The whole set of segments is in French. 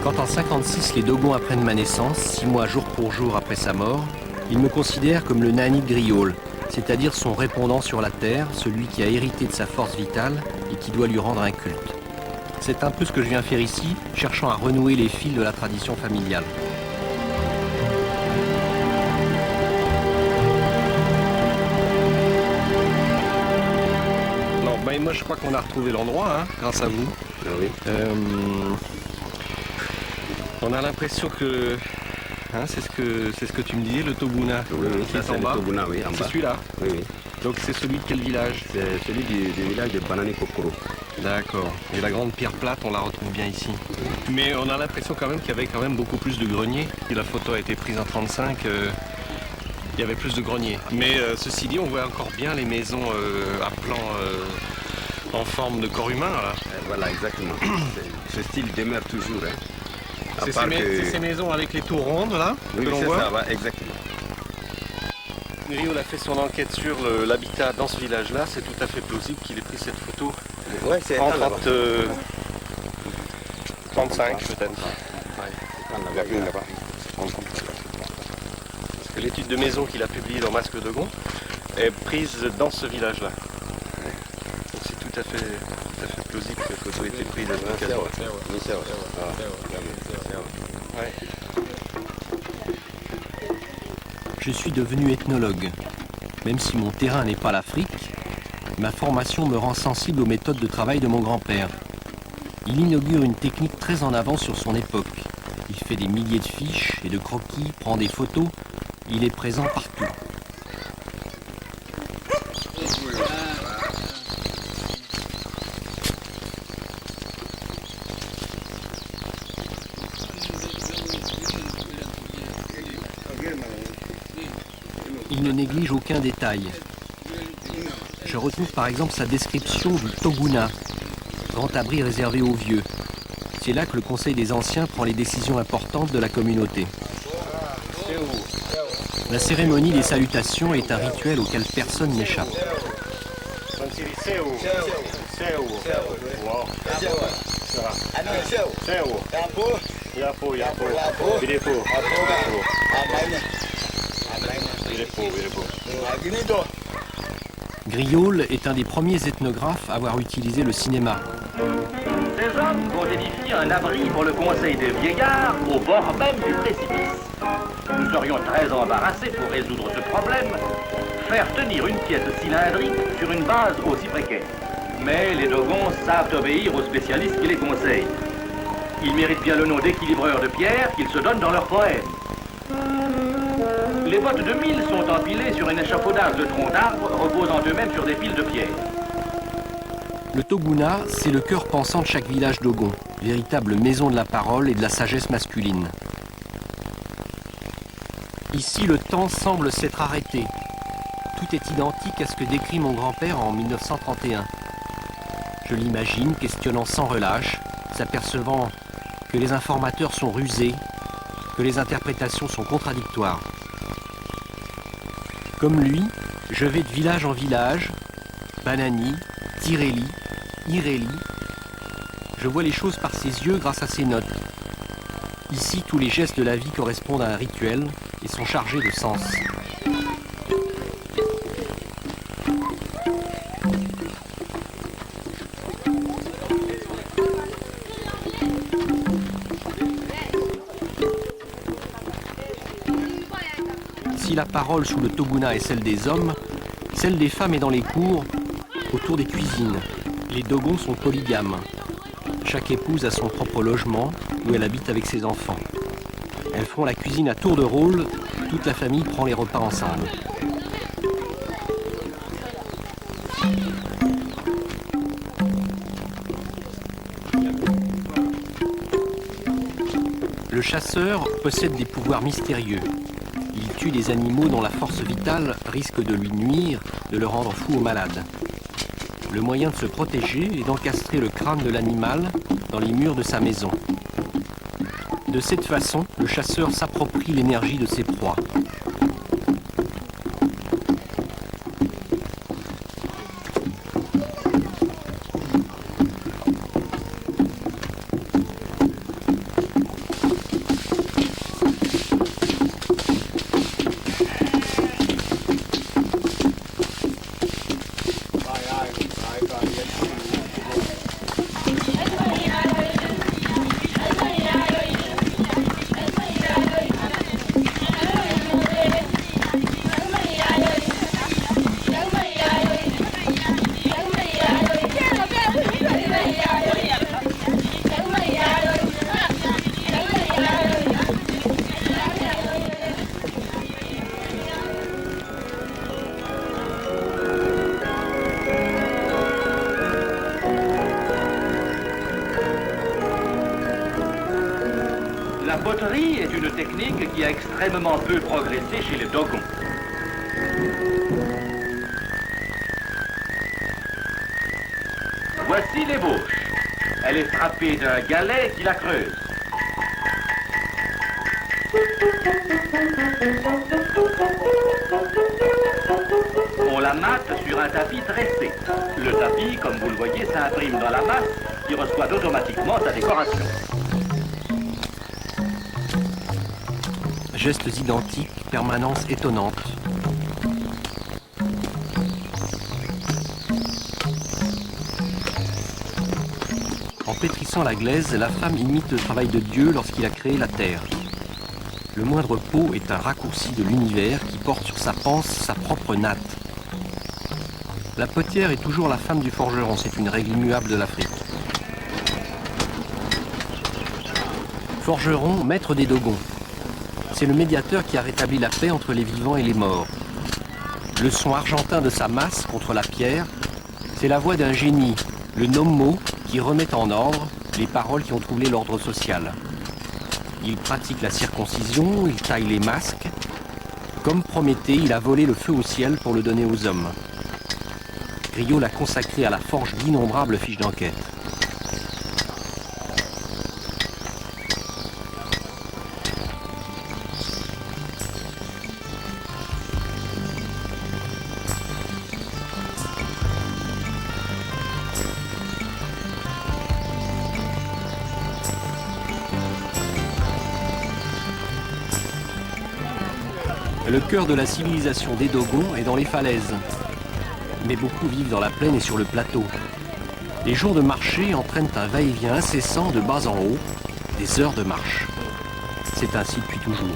Quand en 56 les Dogons apprennent ma naissance, 6 mois jour pour jour après sa mort, ils me considèrent comme le Nani de Griaule, c'est-à-dire son répondant sur la terre, celui qui a hérité de sa force vitale et qui doit lui rendre un culte. C'est un peu ce que je viens faire ici, cherchant à renouer les fils de la tradition familiale. Non, ben moi je crois qu'on a retrouvé l'endroit, hein, grâce à vous. Ah oui. On a l'impression que, hein, c'est ce que tu me disais, le Toguna. Oui, ça c'est le Toguna, oui, en bas. C'est celui-là. Oui, oui. Donc c'est celui de quel village? C'est celui du village de Banani Kokoro. D'accord. Et la grande pierre plate, on la retrouve bien ici. Mais on a l'impression quand même qu'il y avait quand même beaucoup plus de greniers. Et la photo a été prise en 35. Il y avait plus de greniers. Mais ceci dit, on voit encore bien les maisons à plan en forme de corps humain. Là. Voilà, exactement. Ce style demeure toujours. Hein. C'est ces maisons avec les tours rondes là, oui, que l'on c'est voit. ça, ouais, exactement. Griaule a fait son enquête sur l'habitat dans ce village-là. C'est tout à fait plausible qu'il ait pris cette photo Ouais, c'est en 35 peut-être. Ouais. Parce que l'étude de maison qu'il a publiée dans Masque de Gon est prise dans ce village-là. Donc c'est tout à fait plausible que la photo ait été prise à ce cas-là. Ouais. Je suis devenu ethnologue. Même si mon terrain n'est pas l'Afrique, ma formation me rend sensible aux méthodes de travail de mon grand-père. Il inaugure une technique très en avance sur son époque. Il fait des milliers de fiches et de croquis, prend des photos. Il est présent partout. Il ne néglige aucun détail. Je retrouve par exemple sa description du Toguna, grand abri réservé aux vieux. C'est là que le Conseil des Anciens prend les décisions importantes de la communauté. La cérémonie des salutations est un rituel auquel personne n'échappe. Griaule est un des premiers ethnographes à avoir utilisé le cinéma. Ces hommes vont édifier un abri pour le conseil des vieillards au bord même du précipice. Nous serions très embarrassés pour résoudre ce problème, faire tenir une pièce cylindrique sur une base aussi précaire. Mais les Dogons savent obéir aux spécialistes qui les conseillent. Ils méritent bien le nom d'équilibreurs de pierre qu'ils se donnent dans leurs poèmes. Les bottes de mille sont empilées sur un échafaudage de troncs d'arbres reposant eux-mêmes sur des piles de pierre. Le Toguna, c'est le cœur pensant de chaque village dogon, véritable maison de la parole et de la sagesse masculine. Ici, le temps semble s'être arrêté. Tout est identique à ce que décrit mon grand-père en 1931. Je l'imagine questionnant sans relâche, s'apercevant que les informateurs sont rusés, que les interprétations sont contradictoires. Comme lui, je vais de village en village, Banani, Tireli, Ireli. Je vois les choses par ses yeux grâce à ses notes. Ici, tous les gestes de la vie correspondent à un rituel et sont chargés de sens. Si la parole sous le Toguna est celle des hommes, celle des femmes est dans les cours, autour des cuisines. Les Dogons sont polygames. Chaque épouse a son propre logement où elle habite avec ses enfants. Elles font la cuisine à tour de rôle, toute la famille prend les repas ensemble. Le chasseur possède des pouvoirs mystérieux. Il tue des animaux dont la force vitale risque de lui nuire, de le rendre fou ou malade. Le moyen de se protéger est d'encastrer le crâne de l'animal dans les murs de sa maison. De cette façon, le chasseur s'approprie l'énergie de ses proies. La poterie est une technique qui a extrêmement peu progressé chez les Dogons. Voici l'ébauche. Elle est frappée d'un galet qui la creuse. On la mate sur un tapis tressé. Le tapis, comme vous le voyez, s'imprime dans la masse qui reçoit automatiquement sa décoration. Gestes identiques, permanence étonnante. En pétrissant la glaise, la femme imite le travail de Dieu lorsqu'il a créé la terre. Le moindre pot est un raccourci de l'univers qui porte sur sa panse sa propre natte. La potière est toujours la femme du forgeron, c'est une règle immuable de l'Afrique. Forgeron, maître des Dogons. C'est le médiateur qui a rétabli la paix entre les vivants et les morts. Le son argentin de sa masse contre la pierre, c'est la voix d'un génie, le nommo, qui remet en ordre les paroles qui ont troublé l'ordre social. Il pratique la circoncision, il taille les masques. Comme Prométhée, il a volé le feu au ciel pour le donner aux hommes. Griot l'a consacré à la forge d'innombrables fiches d'enquête. Le cœur de la civilisation des Dogons est dans les falaises. Mais beaucoup vivent dans la plaine et sur le plateau. Les jours de marché entraînent un va-et-vient incessant de bas en haut, des heures de marche. C'est ainsi depuis toujours.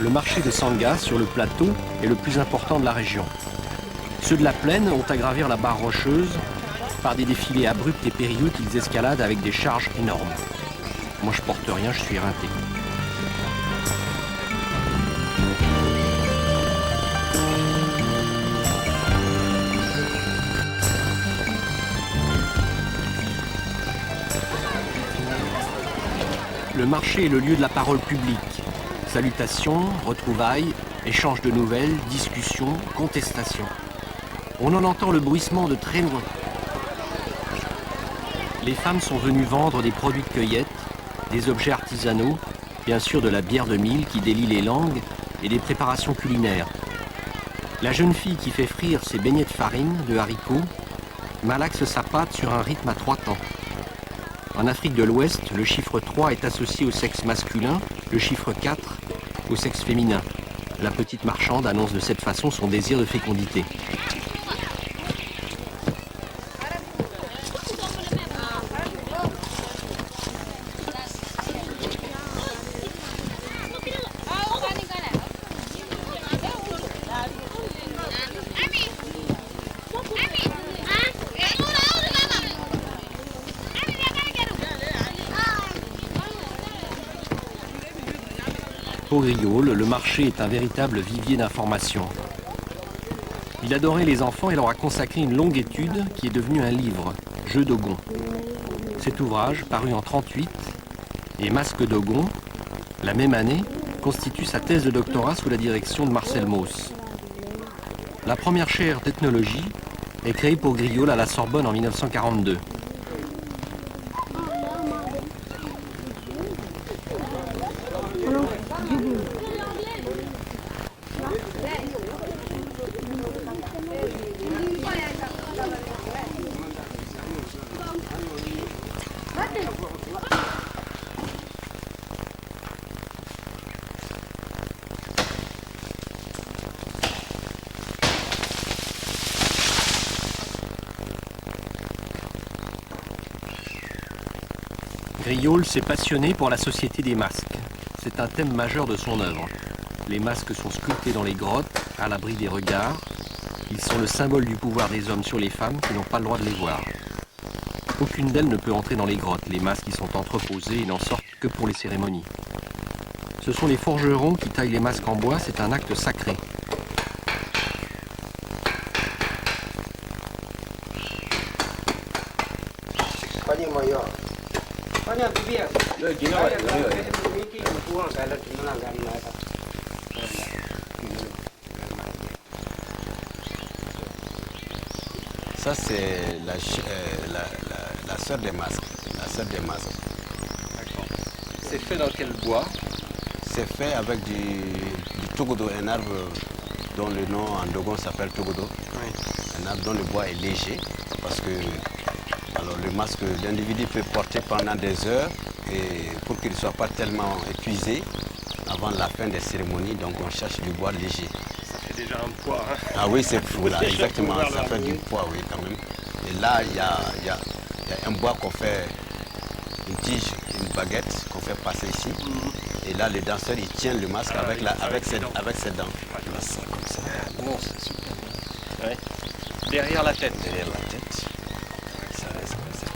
Le marché de Sanga, sur le plateau, est le plus important de la région. Ceux de la plaine ont à gravir la barre rocheuse par des défilés abrupts et périlleux qu'ils escaladent avec des charges énormes. Moi je porte rien, je suis éreinté. Le marché est le lieu de la parole publique. Salutations, retrouvailles, échanges de nouvelles, discussions, contestations. On en entend le bruissement de très loin. Les femmes sont venues vendre des produits de cueillette, des objets artisanaux, bien sûr de la bière de mil qui délie les langues et des préparations culinaires. La jeune fille qui fait frire ses beignets de farine, de haricots, malaxe sa pâte sur un rythme à 3 temps. En Afrique de l'Ouest, le chiffre 3 est associé au sexe masculin, le chiffre 4 au sexe féminin. La petite marchande annonce de cette façon son désir de fécondité. Pour Griaule, le marché est un véritable vivier d'informations. Il adorait les enfants et leur a consacré une longue étude qui est devenue un livre, Jeux Dogon. Cet ouvrage, paru en 1938, et Masque Dogon, la même année, constitue sa thèse de doctorat sous la direction de Marcel Mauss. La première chaire d'ethnologie est créée pour Griaule à la Sorbonne en 1942. Griaule s'est passionné pour la société des masques. C'est un thème majeur de son œuvre. Les masques sont sculptés dans les grottes, à l'abri des regards. Ils sont le symbole du pouvoir des hommes sur les femmes qui n'ont pas le droit de les voir. Aucune d'elles ne peut entrer dans les grottes. Les masques y sont entreposés et n'en sortent que pour les cérémonies. Ce sont les forgerons qui taillent les masques en bois, c'est un acte sacré. Ça, c'est la sœur des masques. La sœur des masques. C'est fait dans quel bois? C'est fait avec du togodo, un arbre dont le nom en dogon s'appelle togodo. Oui. Un arbre dont le bois est léger parce que alors, le masque l'individu peut porter pendant des heures et pour qu'il ne soit pas tellement épuisé avant la fin des cérémonies, donc on cherche du bois léger. Ça fait déjà un poids. Hein. Ah oui, c'est voilà, exactement, ça fait du poids, oui, quand même. Et là, il y a un bois qu'on fait, une tige, une baguette qu'on fait passer ici. Et là, les danseurs, ils tiennent le masque avec ses dents. Voilà, ça, comme ça. Non, c'est super. Ouais. Derrière la tête. Derrière la tête. Ça reste comme ça.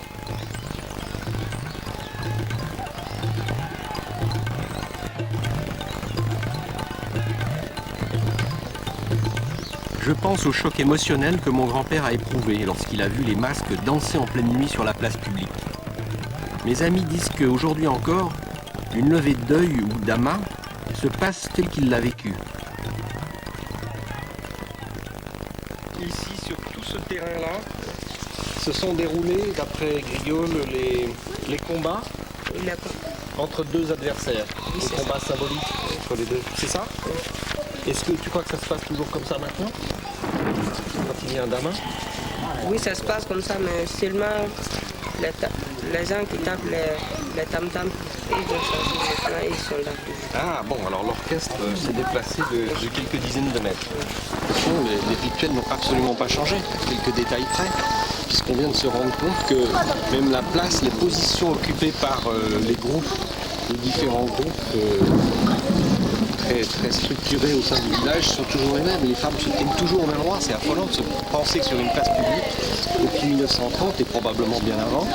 Je pense au choc émotionnel que mon grand-père a éprouvé lorsqu'il a vu les masques danser en pleine nuit sur la place publique. Mes amis disent qu'aujourd'hui encore, une levée de deuil ou d'amas se passe telle qu'il l'a vécu. Ici, sur tout ce terrain-là, se sont déroulés, d'après Griaule, les combats entre deux adversaires. Oui, Le combat symbolique entre les deux. C'est ça? Est-ce que tu crois que ça se passe toujours comme ça maintenant? Quand il y a un damas? Oui, ça se passe comme ça, mais seulement les gens qui tapent les tam-tams, ils ont changé maintenant, ils sont là. Ah bon, alors l'orchestre s'est déplacé de quelques dizaines de mètres. De toute façon, les rituels n'ont absolument pas changé, quelques détails près, puisqu'on vient de se rendre compte que même la place, les positions occupées par les groupes, les différents groupes très structurés au sein du village sont toujours les mêmes. Les femmes se tiennent toujours au même endroit. C'est affolant de se penser que sur une place publique, depuis 1930 et probablement bien avant,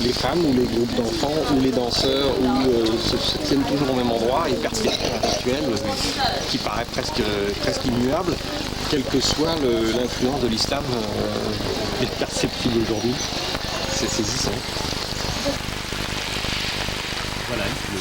les femmes ou les groupes d'enfants ou les danseurs se tiennent toujours au même endroit et persécutent un rituel qui paraît presque immuable, quelle que soit l'influence de l'islam est perceptible aujourd'hui. C'est saisissant. Voilà, il pleut.